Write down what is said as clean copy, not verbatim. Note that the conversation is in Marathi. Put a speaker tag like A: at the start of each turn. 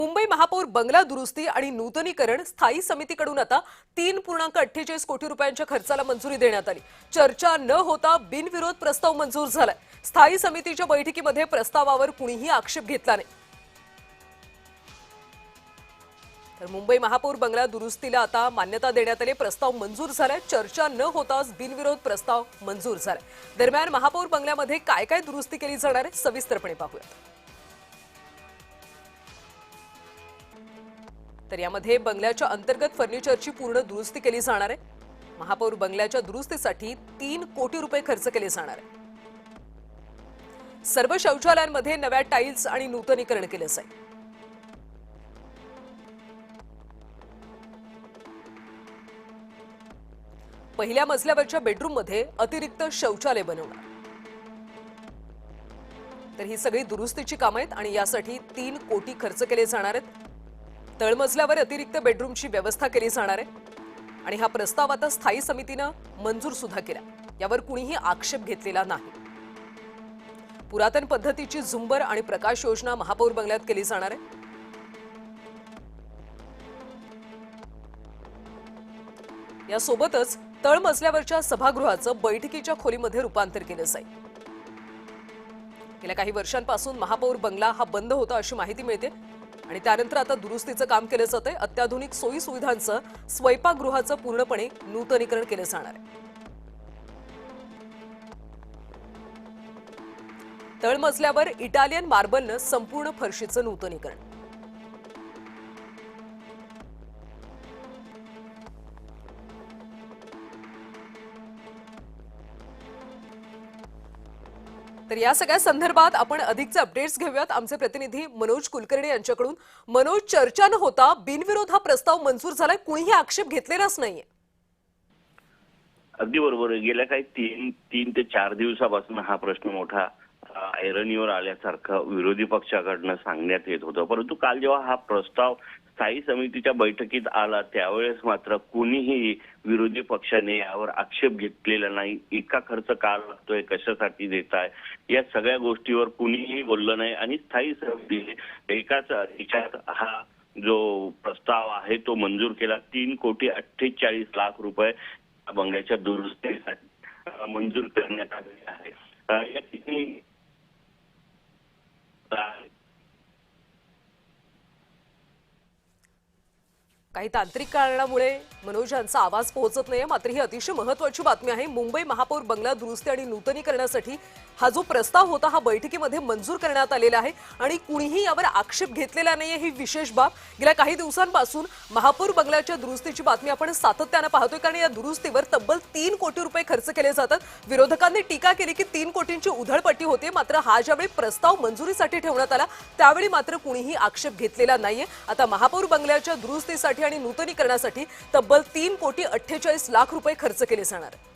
A: मुंबई महापौर बंगला दुरुस्ती आणि नूतनीकरण स्थायी समितीकडून आता 3.48 कोटी रुपयांच्या खर्चाला मंजुरी देण्यात आली। चर्चा न होता बिनविरोध प्रस्ताव मंजूर झालाय। स्थायी समितीच्या बैठकीमध्ये प्रस्तावावर कुणीही आक्षेप घेतला नाही। तर मुंबई महापौर बंगला दुरुस्तीला आता मान्यता देण्यात आली। प्रस्ताव मंजूर झालाय। चर्चा न होताच बिनविरोध प्रस्ताव मंजूर झालाय। दरम्यान महापौर बंगल्यामध्ये काय काय दुरुस्ती केली जाणार आहे सविस्तरपणे पाहूया। तर यामध्ये बंगल्याच्या अंतर्गत फर्निचरची पूर्ण दुरुस्ती केली जाणार आहे। महापौर बंगल्याच्या दुरुस्तीसाठी 3 कोटी रुपये खर्च केले जाणार आहे। सर्व शौचालयांमध्ये नव्या टाइल्स आणि नूतनीकरण केले जाईल। पहिल्या मजल्यावरच्या बेडरूममध्ये अतिरिक्त शौचालय बनवणार। तर ही सगळी दुरुस्तीची कामे आहेत आणि यासाठी 3 कोटी खर्च केले जाणार आहेत। तळमजल्यावर अतिरिक्त बेडरूमची व्यवस्था केली जाणार आहे आणि हा प्रस्ताव आता स्थायी समितीने मंजूर सुद्धा केला। यावर कुणीही आक्षेप घेतलेला नाही। पुरातन पद्धतीची झुंबर आणि प्रकाश योजना महापौर बंगल्यात केली जाणार आहे। यासोबतच तळमजल्यावरच्या सभागृहाचं बैठकीच्या खोलीमध्ये रूपांतर केलं जाईल। गेल्या काही वर्षांपासून महापौर बंगला हा बंद होता अशी माहिती मिळते आणि त्यानंतर आता दुरुस्तीचं काम केलं जातंय। अत्याधुनिक सोयी सुविधांचं स्वयंपाकगृहाचं पूर्णपणे नूतनीकरण केलं जाणार आहे। तळमजल्यावर इटालियन मार्बलनं संपूर्ण फरशीचं नूतनीकरण। तर या सगळ्या संदर्भात आपण अधिकचे अपडेट्स घेऊयात आमचे प्रतिनिधी मनोज कुलकर्णी यांच्याकडून। मनोज, चर्चा न होता बिनविरोध हा प्रस्ताव मंजूर झालाय, कुणीही आक्षेप घेतलेलाच नाहीये।
B: अगदी बरोबर। गेल्या काही तीन ते 4 दिवसापासून हा प्रश्न मोठा ऐरणीवर आल्यासारखा विरोधी पक्षाकडनं सांगण्यात येत होतं, परंतु काल जेव्हा हा प्रस्ताव स्थायी समितीच्या बैठकीत आला त्यावेळेस मात्र कुणीही विरोधी पक्षाने यावर आक्षेप घेतलेला नाही। इतका खर्च का लागतोय, कशासाठी देताय, या सगळ्या गोष्टीवर कुणीही बोललं नाही आणि स्थायी समितीने एकाच याच्यात हा जो प्रस्ताव आहे तो मंजूर केला। 3,48,00,000 रुपये बंगल्याच्या दुरुस्तीसाठी मंजूर करण्यात आले आहे। या ठिकाणी
A: काही तांत्रिक कारणामुळे मनोज यांचा आवाज पोहोचत नाहीये, मात्र ही अतिशय महत्त्वाची बातमी आहे। मुंबई महापौर बंगला दुरुस्ती आणि नूतनीकरणासाठी हा जो प्रस्ताव होता हा बैठकीमध्ये मंजूर करण्यात आलेला आहे आणि कुणीही यावर आक्षेप घेतलेला नाहीये, ही विशेष बाब। गेल्या काही दिवसांपासून महापौर बंगल्याच्या दुरुस्तीची बातमी आपण सातत्याने पाहतोय, कारण या दुरुस्तीवर तब्बल 3 कोटी रुपये खर्च केले जातात। विरोधकांनी टीका केली की 3 कोटींची उधळपट्टी होते, मात्र हा ज्यावेळी प्रस्ताव मंजुरीसाठी ठेवण्यात आला त्यावेळी मात्र कुणीही आक्षेप घेतलेला नाहीये। आता महापौर बंगल्याच्या दुरुस्तीसाठी आणि नूतनीकरणासाठी तब्बल 3,48,00,000 रुपये खर्च केले जाणार आहेत।